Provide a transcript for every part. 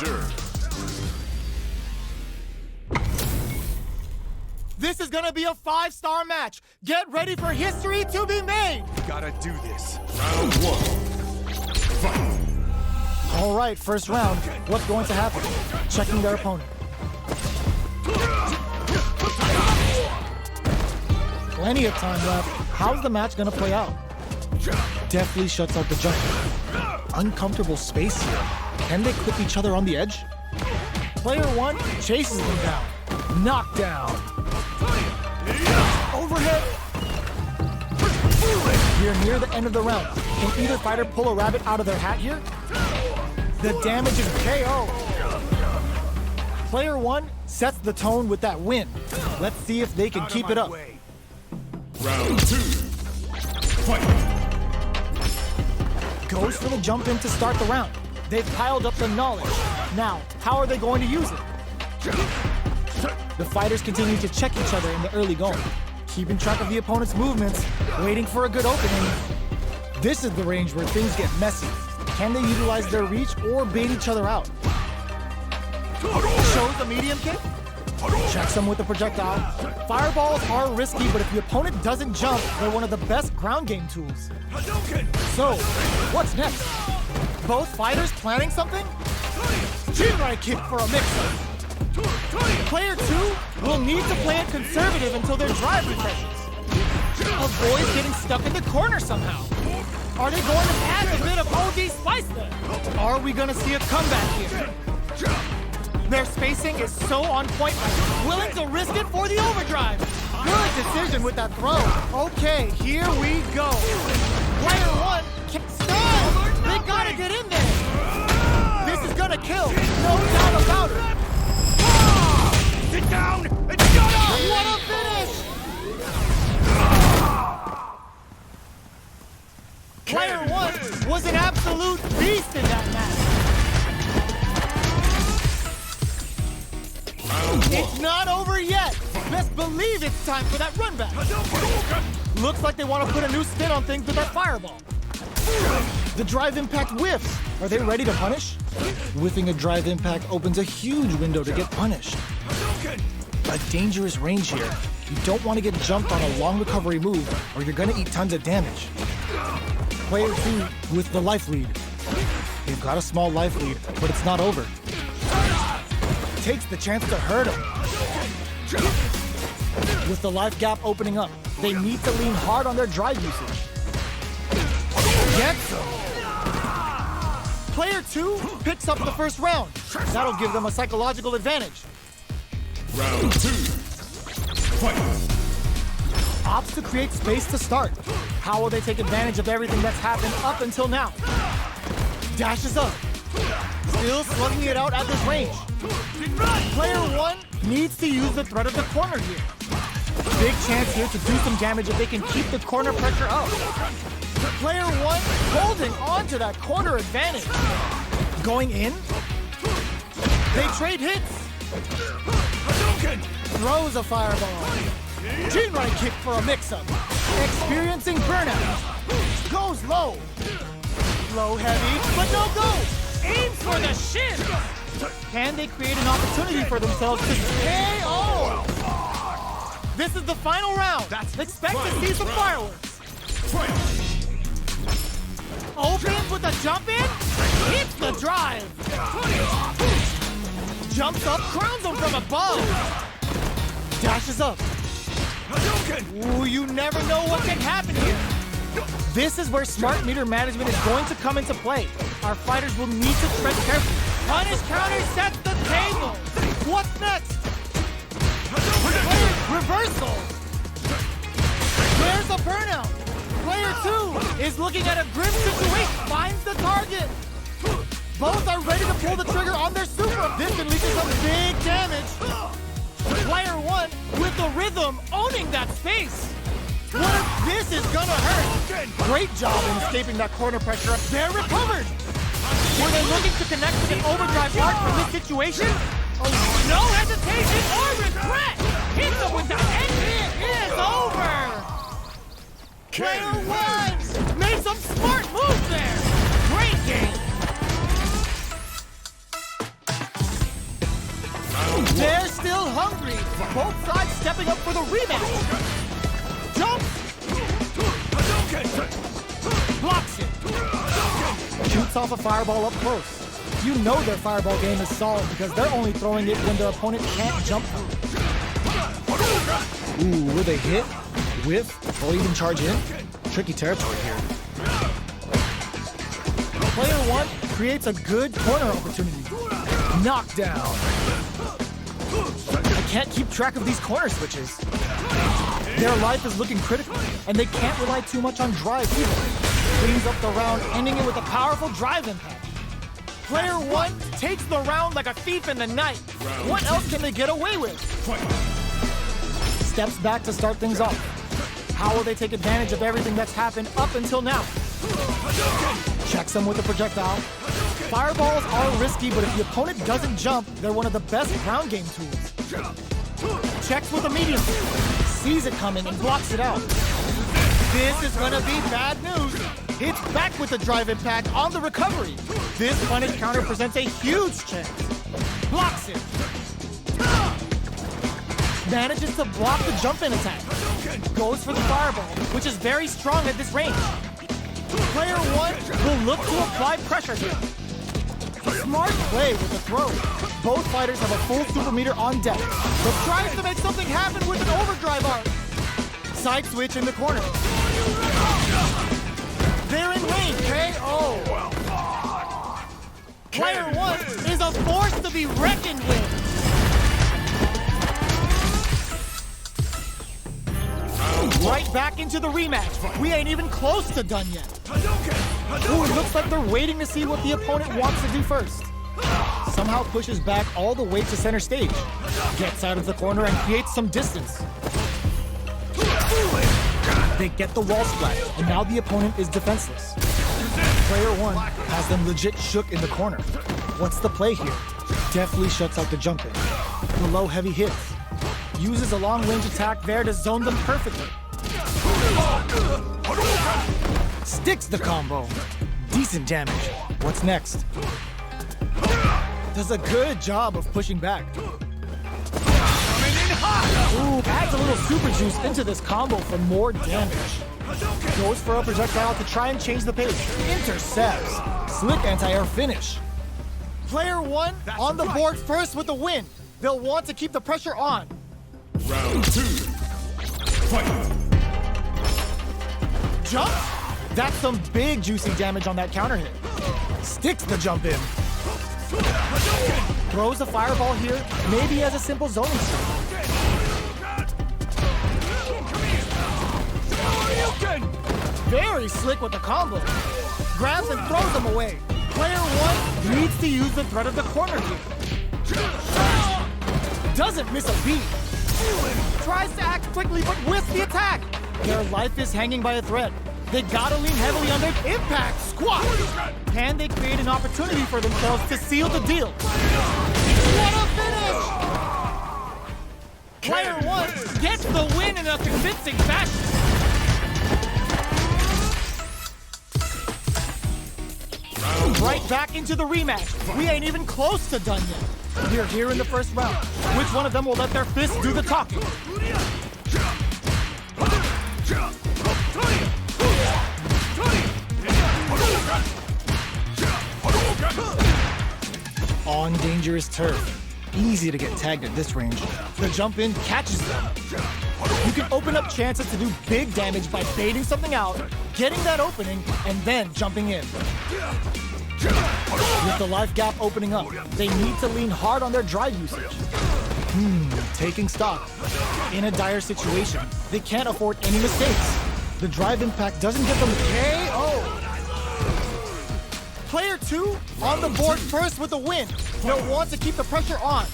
reserve. This is gonna be a 5-star match. Get ready for history to be made. Gotta do this. Round 1. Fight. All right, first round. What's going to happen? Checking their opponent. Plenty of time left. How's the match gonna play out? Deftly shuts out the jumper. Uncomfortable space here. Can they clip each other on the edge? Player 1 chases them down. Knockdown. Overhead. We're near the end of the round. Can either fighter pull a rabbit out of their hat here? The damage is KO. Player 1 sets the tone with that win. Let's see if they can keep it up. Round 2. Fight. Goes for the jump in to start the round. They've piled up the knowledge. Now, how are they going to use it? The fighters continue to check each other in the early going, keeping track of the opponent's movements, waiting for a good opening. This is the range where things get messy. Can they utilize their reach or bait each other out? Shows the medium kick. Checks them with the projectile. Fireballs are risky, but if the opponent doesn't jump, they're one of the best ground game tools. So, what's next? Both fighters planning something? Jinrai kick for a mix-up. Player 2 will need to play it conservative until their drive refreshes. Avoid getting stuck in the corner somehow. Are they going to add a bit of OD spice then? Are we going to see a comeback here? Their spacing is so on point, willing to risk it for the overdrive. Good decision with that throw. Okay, here we go. Player 1 can't stop. They gotta get in there. This is gonna kill, no doubt about it. Sit down and shut up! What a finish! Player 1 was an absolute beast in that match. It's not over yet. Best believe it's time for that run back. Looks like they want to put a new spin on things with that fireball. The drive impact whiffs. Are they ready to punish? Whiffing a drive impact opens a huge window to get punished. A dangerous range here. You don't want to get jumped on a long recovery move or you're going to eat tons of damage. Player 2 with the life lead. They've got a small life lead, but it's not over. Takes the chance to hurt him. With the life gap opening up, they need to lean hard on their drive usage. Gets him. Player 2 picks up the first round. That'll give them a psychological advantage. Round 2. Fight. Opts to create space to start. How will they take advantage of everything that's happened up until now? Dashes up. Still slugging it out at this range. Player 1 needs to use the threat of the corner here. Big chance here to do some damage if they can keep the corner pressure up. Player 1 holding on to that corner advantage. Going in. They trade hits. Throws a fireball. Jinrai kick for a mix-up. Experiencing burnout. Goes low. Low heavy, but no go. Aims for the shin. Can they create an opportunity for themselves to KO? This is the final round. Expect to see some fireworks. Opens with a jump in. Hits the drive. Jumps up, crowns him from above. Dashes up. Ooh, you never know what can happen here. This is where smart meter management is going to come into play. Our fighters will need to tread carefully. Punish counter sets the table. What's next? Reversal. There's a burnout. Player 2 is looking at a grim situation. Finds the target. Both are ready to pull the trigger on their super. This can lead to some big damage. Player 1 with the rhythm owning that space. What if this is gonna hurt? Great job in escaping that corner pressure. They're recovered. Were they looking to connect with an overdrive arc from this situation? Oh, no hesitation or regret. Hit them with the and it is over. Player 1 made some smart moves there. Great game. They're still hungry. Both sides stepping up for the rematch. Jump. Blocks it. Shoots off a fireball up close. You know their fireball game is solid because they're only throwing it when their opponent can't jump them. Ooh, will they hit, whiff, or even charge in? Tricky territory here. Player one creates a good corner opportunity. Knockdown. I can't keep track of these corner switches. Their life is looking critical, and they can't rely too much on drive either. Cleans up the round, ending it with a powerful drive impact. Player one takes the round like a thief in the night. What else can they get away with? Steps back to start things off. How will they take advantage of everything that's happened up until now? Checks them with a projectile. Fireballs are risky, but if the opponent doesn't jump, they're one of the best ground game tools. Checks with a medium. Sees it coming and blocks it out. This is gonna be bad news. Hits back with the drive impact on the recovery. This punish counter presents a huge chance. Blocks it. Manages to block the jump-in attack. Goes for the fireball, which is very strong at this range. Player one will look to apply pressure here. Smart play with the throw. Both fighters have a full super meter on deck, but tries to make something happen with an overdrive arc. Side switch in the corner. They're in range, KO. Player one is a force to be reckoned with. Right back into the rematch. We ain't even close to done yet. Ooh, it looks like they're waiting to see what the opponent wants to do first. Somehow pushes back all the way to center stage. Gets out of the corner and creates some distance. They get the wall splat, and now the opponent is defenseless. Player one has them legit shook in the corner. What's the play here? Deftly shuts out the jump in. The low heavy hits. Uses a long range attack there to zone them perfectly. Sticks the combo. Decent damage. What's next? Does a good job of pushing back. Ooh, adds a little super juice into this combo for more damage. Goes for a projectile to try and change the pace. Intercepts. Slick anti-air finish. Player one on the board first with the win. They'll want to keep the pressure on. Round two. Fight. Jump? That's some big juicy damage on that counter hit. Sticks the jump in. Throws a fireball here, maybe as a simple zoning strike. Very slick with the combo. Grabs and throws them away. Player one needs to use the threat of the corner here. Doesn't miss a beat. Tries to act quickly, but whiffs the attack. Their life is hanging by a thread. They gotta lean heavily on their impact squat. Can they create an opportunity for themselves to seal the deal? What a finish! Player one gets the win in a convincing fashion. Right back into the rematch. We ain't even close to done yet. We're here in the first round. Which one of them will let their fists do the talking? On dangerous turf. Easy to get tagged at this range. The jump in catches them. You can open up chances to do big damage by baiting something out, getting that opening, and then jumping in. With the life gap opening up, they need to lean hard on their drive usage. Taking stock. In a dire situation, they can't afford any mistakes. The drive impact doesn't get them KO. Player two on the board first with a win. They'll want to keep the pressure on.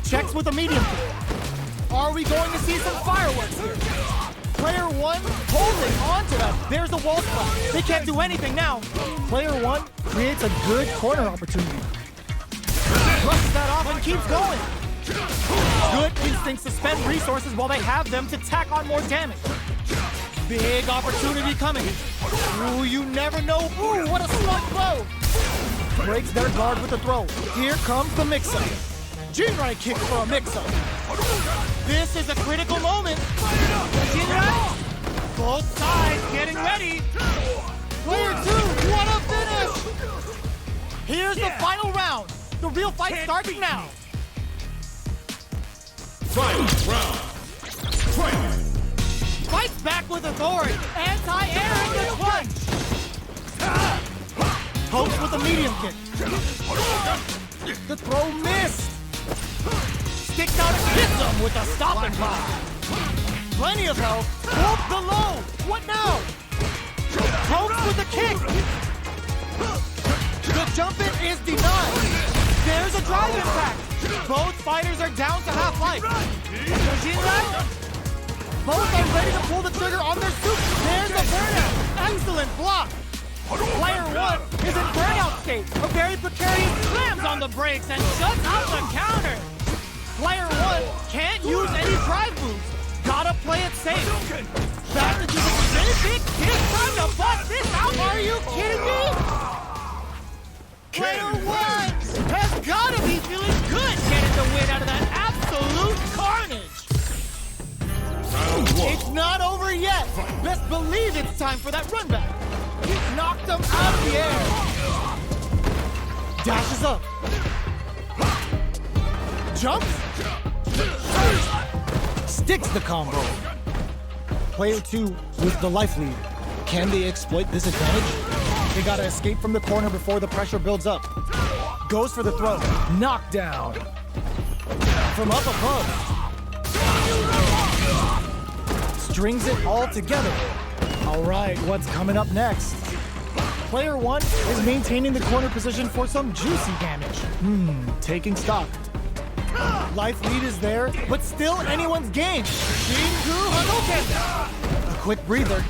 Checks with a medium kick. Are we going to see some fireworks here? Player one holding on to them. There's the wall spot. They can't do anything now. Player one creates a good corner opportunity. Brushes that off and keeps going. Good instincts to spend resources while they have them to tack on more damage. Big opportunity coming. Ooh, you never know. Ooh, what a smart blow. Breaks their guard with the throw. Here comes the mix-up. Jinrai kick for a mix-up. This is a critical moment. Jinrai, both sides getting ready. Player 2, what a finish! Here's the final round. The real fight starts now. Final round. Fight! Fights back with authority. Anti-air in the punch. Pokes with a medium kick. The throw missed. Sticks out and hits him with a stopping block. Plenty of health. Whoop the low. What now? Pokes with a kick. The jump in is denied. There's a drive impact. Both fighters are down to half life. Jinrai? Both are ready to pull the trigger on their suit. There's a burnout. Excellent block. Player 1 is in burnout state. A very precarious slams on the brakes and shuts out the counter. Player 1 can't use any drive moves. Gotta play it safe. Back to the really big kick, trying to bust this out. Are you kidding me? Player 1 has gotta be feeling good getting the win out of that absolute carnage. It's not over yet. Best believe it's time for that run back. He knocked him out of the air. Dashes up. Jumps. Sticks the combo. Player 2 with the life lead. Can they exploit this advantage? They gotta escape from the corner before the pressure builds up. Goes for the throw. Knockdown. From up above. Strings it all together. All right, what's coming up next? Player 1 is maintaining the corner position for some juicy damage. Taking stock. Life lead is there, but still anyone's game. Shinku Hadouken. A quick breather.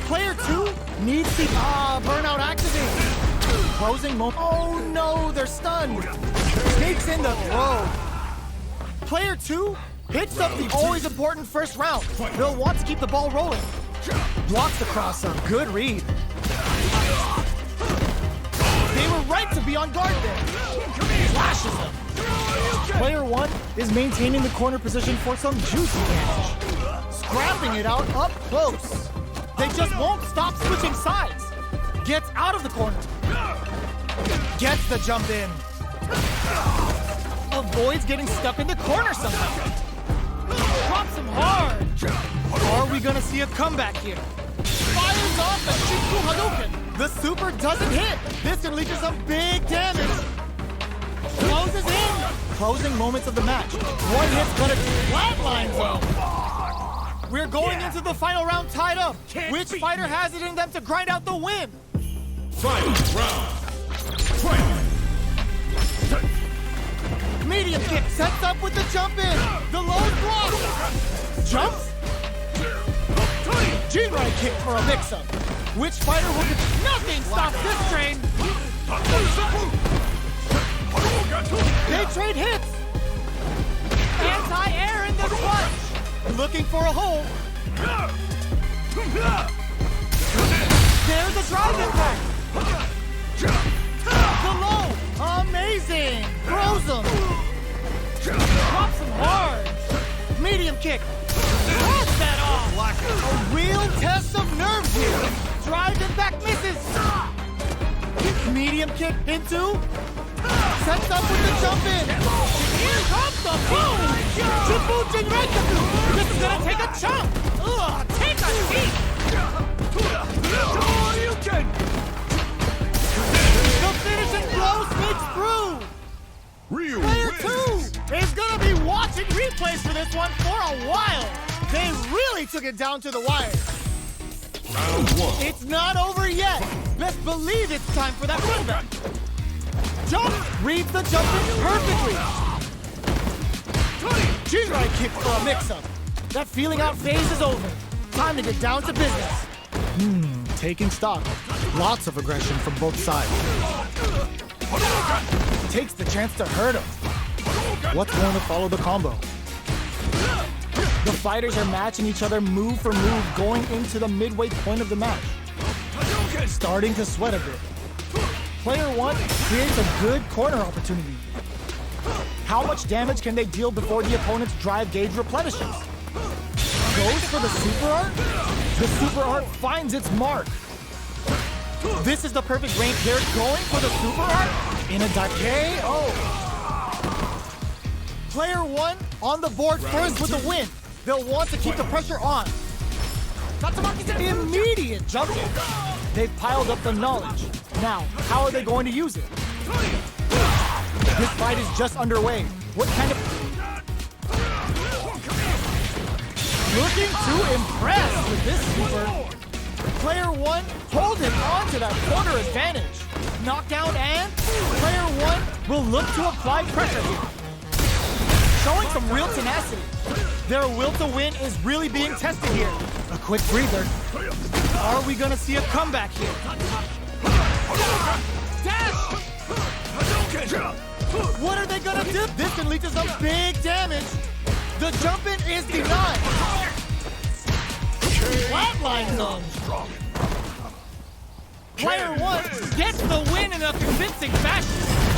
Player 2 needs the burnout activated. Closing moment. Oh no, they're stunned. Takes in the throw. Player 2 hits up the always important first round. They'll want to keep the ball rolling. Blocks the cross-up. Good read. They were right to be on guard there. Flashes him. Player 1 is maintaining the corner position for some juicy damage. Scrapping it out up close. They just won't stop switching sides. Gets out of the corner. Gets the jump in. Avoids getting stuck in the corner somehow. Drops him hard. Are we gonna see a comeback here? Fires off the Shinku Hadouken. The super doesn't hit. This can lead to some big damage. Closes in. Closing moments of the match. One hit's gonna flatline them. We're going into the final round tied up. Which fighter has it in them to grind out the win? Final round. Fight! Medium kick sets up with the jump in. The low block. Jumps. Jinrai kick for a mix-up. Which fighter will get... Nothing stops this train. They trade hits. Anti-air in the clutch. Looking for a hole. There's a drive impact. The low. Amazing. Throws him. Drops him hard. Medium kick. Throws that off. A real test of nerves here. Drive impact misses. Medium kick into. Sets up with the jump in. Here comes the boom. Shifu Jinrai-kaku. This is gonna take a chunk. Ugh, take a seat. The finishing blow sneaks through. Real Player wins. 2 is gonna be watching replays for this one for a while. They really took it down to the wire. Round 1. It's not over yet. Best believe it's time for that run back. Jump! Reads the jump in perfectly. Jinrai kick for a mix-up. That feeling out phase is over. Time to get down to business. Taking stock. Lots of aggression from both sides. Takes the chance to hurt him. What's going to follow the combo? The fighters are matching each other move for move going into the midway point of the match. Starting to sweat a bit. Player 1 creates a good corner opportunity. How much damage can they deal before the opponent's drive gauge replenishes? Goes for the super art? The super art finds its mark. This is the perfect range. They're going for the super art in a KO. Player one on the board first with the win. They'll want to keep the pressure on. Immediate jump in. They've piled up the knowledge. Now, how are they going to use it? This fight is just underway. What kind of... Looking to impress with this super. Player one holding on to that corner advantage. Knockdown and player one will look to apply pressure here. Showing some real tenacity. Their will to win is really being tested here. A quick breather. Are we gonna see a comeback here? Dash! What are they gonna do? This can lead to some big damage. The jump in is denied. Flatline zone. Player one gets the win in a convincing fashion.